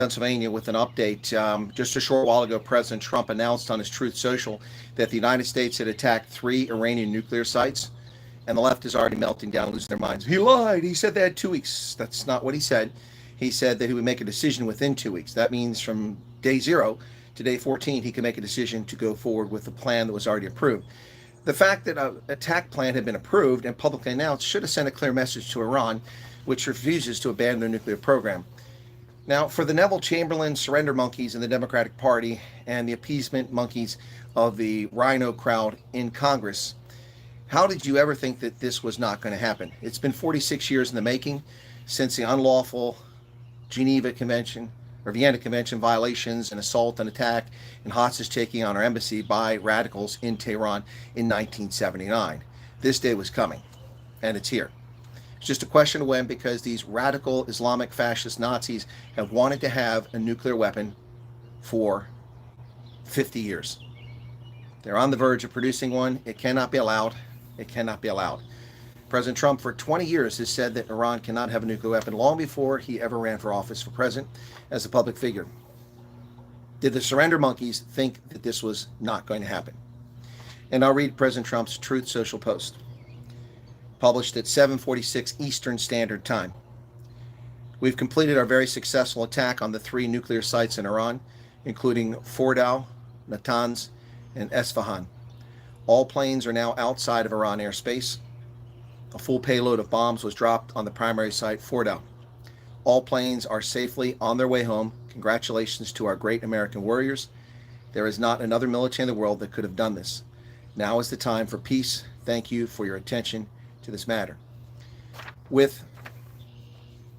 Pennsylvania with an update. Just a short while ago, President Trump announced on his Truth Social that the United States had attacked 3 Iranian nuclear sites, and the left is already melting down, losing their minds. He lied. He said they had 2 weeks. That's not what he said. He said that he would make a decision within 2 weeks. That means from day 0 to day 14, he can make a decision to go forward with the plan that was already approved. The fact that an attack plan had been approved and publicly announced should have sent a clear message to Iran, which refuses to abandon their nuclear program. Now, for the Neville Chamberlain surrender monkeys in the Democratic Party and the appeasement monkeys of the Rhino crowd in Congress, how did you ever think that this was not going to happen? It's been 46 years in the making since the unlawful Vienna Convention violations and assault and attack and hostage taking on our embassy by radicals in Tehran in 1979. This day was coming, and it's here. It's just a question of when, because these radical Islamic fascist Nazis have wanted to have a nuclear weapon for 50 years. They're on the verge of producing one. It cannot be allowed. It cannot be allowed. President Trump for 20 years has said that Iran cannot have a nuclear weapon, long before he ever ran for office for president as a public figure. Did the surrender monkeys think that this was not going to happen? And I'll read President Trump's Truth Social post, published at 7:46 Eastern Standard Time. We've completed our very successful attack on the 3 nuclear sites in Iran, including Fordow, Natanz, and Esfahan. All planes are now outside of Iran airspace. A full payload of bombs was dropped on the primary site, Fordow. All planes are safely on their way home. Congratulations to our great American warriors. There is not another military in the world that could have done this. Now is the time for peace. Thank you for your attention to this matter. With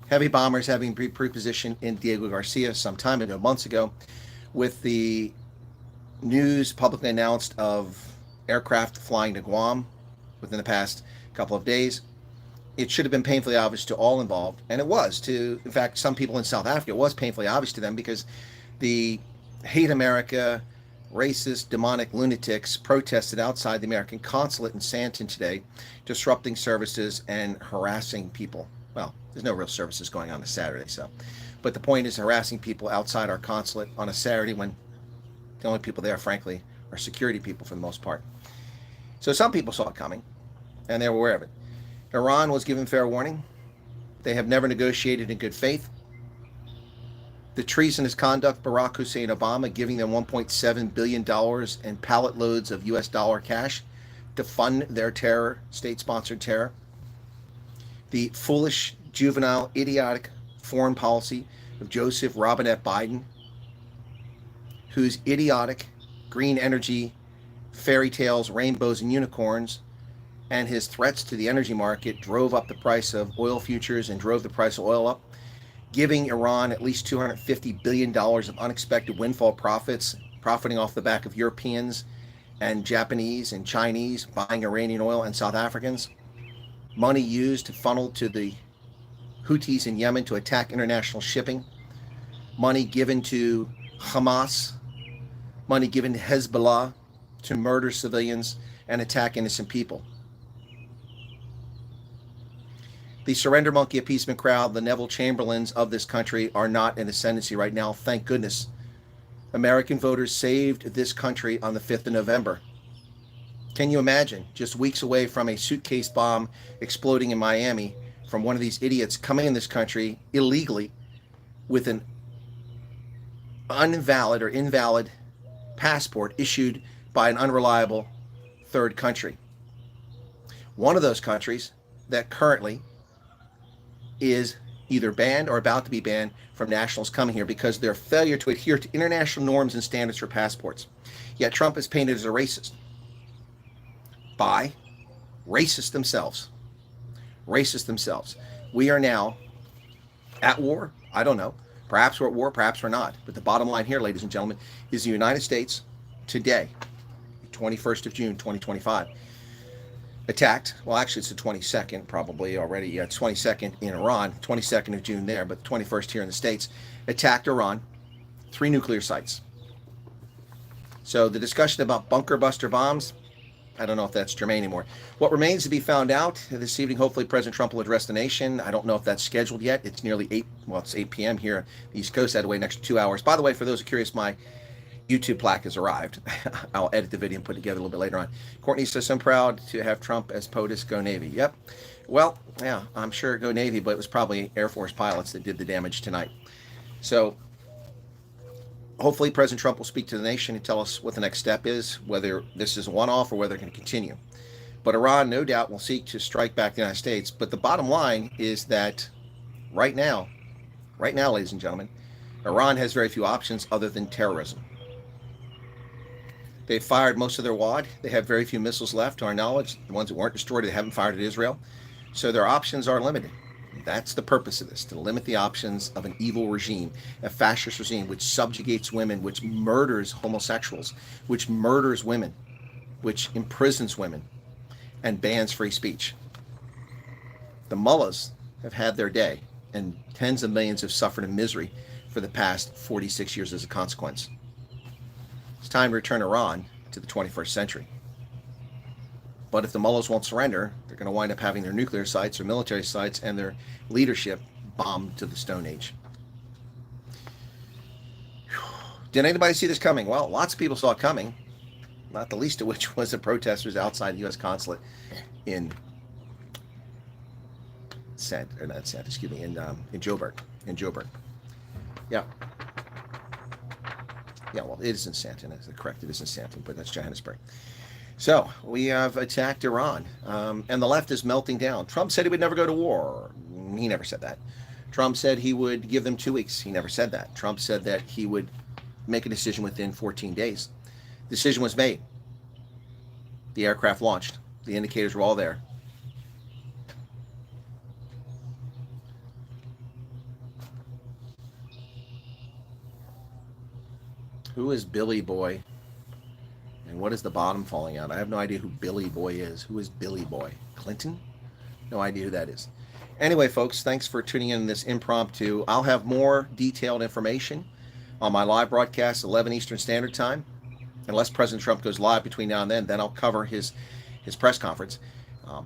heavy bombers having been pre-positioned in Diego Garcia some time ago, months ago, with the news publicly announced of aircraft flying to Guam within the past couple of days, it should have been painfully obvious to all involved, and it was to, in fact, some people in South Africa. It was painfully obvious to them, because the hate America, racist, demonic lunatics protested outside the American consulate in Sandton today, disrupting services and harassing people. Well, there's no real services going on Saturday, but the point is harassing people outside our consulate on a Saturday, when the only people there, frankly, are security people for the most part. So some people saw it coming, and they were aware of it. Iran was given fair warning. They have never negotiated in good faith. The treasonous conduct, Barack Hussein Obama giving them $1.7 billion and pallet loads of US dollar cash to fund their terror, state-sponsored terror. The foolish, juvenile, idiotic foreign policy of Joseph Robinette Biden, whose idiotic green energy fairy tales, rainbows, and unicorns, and his threats to the energy market drove up the price of oil futures and drove the price of oil up, giving Iran at least $250 billion of unexpected windfall profits, profiting off the back of Europeans and Japanese and Chinese buying Iranian oil, and South Africans. Money used to funnel to the Houthis in Yemen to attack international shipping. Money given to Hamas. Money given to Hezbollah to murder civilians and attack innocent people. The surrender monkey appeasement crowd, the Neville Chamberlains of this country, are not in ascendancy right now. Thank goodness. American voters saved this country on the 5th of November. Can you imagine, just weeks away from a suitcase bomb exploding in Miami, from one of these idiots coming in this country illegally with an invalid passport issued by an unreliable third country? One of those countries that currently is either banned or about to be banned from nationals coming here because of their failure to adhere to international norms and standards for passports. Yet Trump is painted as a racist by racists themselves. Racists themselves. We are now at war. I don't know. Perhaps we're at war, perhaps we're not. But the bottom line here, ladies and gentlemen, is the United States today, 21st of June, 2025, attacked, well, actually it's the 22nd probably already, yeah, it's 22nd in Iran, 22nd of June there, but 21st here in the States, attacked Iran, 3 nuclear sites. So the discussion about bunker buster bombs, I don't know if that's germane anymore. What remains to be found out this evening, hopefully President Trump will address the nation. I don't know if that's scheduled yet. It's nearly 8, well, it's 8 p.m. here on the East Coast. I had to wait an extra 2 hours. By the way, for those who are curious, my YouTube plaque has arrived. I'll edit the video and put it together a little bit later on. Courtney says, I'm proud to have Trump as POTUS. Go Navy. Yep. Well, yeah, I'm sure go Navy, but it was probably Air Force pilots that did the damage tonight. So hopefully President Trump will speak to the nation and tell us what the next step is, whether this is a one-off or whether it can continue. But Iran, no doubt, will seek to strike back the United States. But the bottom line is that right now, ladies and gentlemen, Iran has very few options other than terrorism. They've fired most of their wad. They have very few missiles left, to our knowledge. The ones that weren't destroyed, they haven't fired at Israel. So their options are limited. That's the purpose of this, to limit the options of an evil regime, a fascist regime which subjugates women, which murders homosexuals, which murders women, which imprisons women, and bans free speech. The mullahs have had their day, and tens of millions have suffered in misery for the past 46 years as a consequence. It's time to return Iran to the 21st century. But if the mullahs won't surrender, they're going to wind up having their nuclear sites, their military sites, and their leadership bombed to the Stone Age. Did anybody see this coming? Well, lots of people saw it coming, not the least of which was the protesters outside the U.S. consulate in Joburg. Yeah. Yeah, well, it is in Santon. That's correct. It is in Santon, but that's Johannesburg. So we have attacked Iran, and the left is melting down. Trump said he would never go to war. He never said that. Trump said he would give them 2 weeks. He never said that. Trump said that he would make a decision within 14 days. Decision was made. The aircraft launched. The indicators were all there. Who is Billy Boy? And what is the bottom falling out? I have no idea who Billy Boy is. Who is Billy Boy? Clinton? No idea who that is. Anyway, folks, thanks for tuning in this impromptu. I'll have more detailed information on my live broadcast, 11 Eastern Standard Time. Unless President Trump goes live between now and then I'll cover his press conference.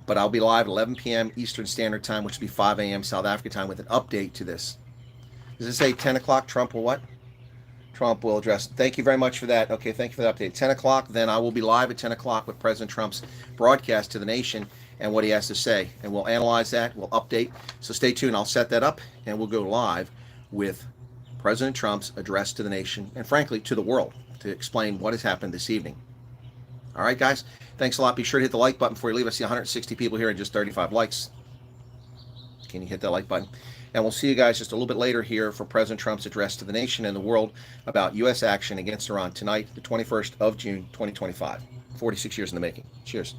But I'll be live at 11 p.m. Eastern Standard Time, which will be 5 a.m. South Africa time, with an update to this. Does it say 10 o'clock Trump will what? Trump will address. Thank you very much for that. Okay, thank you for the update. 10 o'clock, then I will be live at 10 o'clock with President Trump's broadcast to the nation and what he has to say. And we'll analyze that. We'll update. So stay tuned. I'll set that up, and we'll go live with President Trump's address to the nation and, frankly, to the world, to explain what has happened this evening. All right, guys. Thanks a lot. Be sure to hit the like button before you leave. I see 160 people here and just 35 likes. Can you hit that like button? And we'll see you guys just a little bit later here for President Trump's address to the nation and the world about U.S. action against Iran tonight, the 21st of June, 2025. 46 years in the making. Cheers.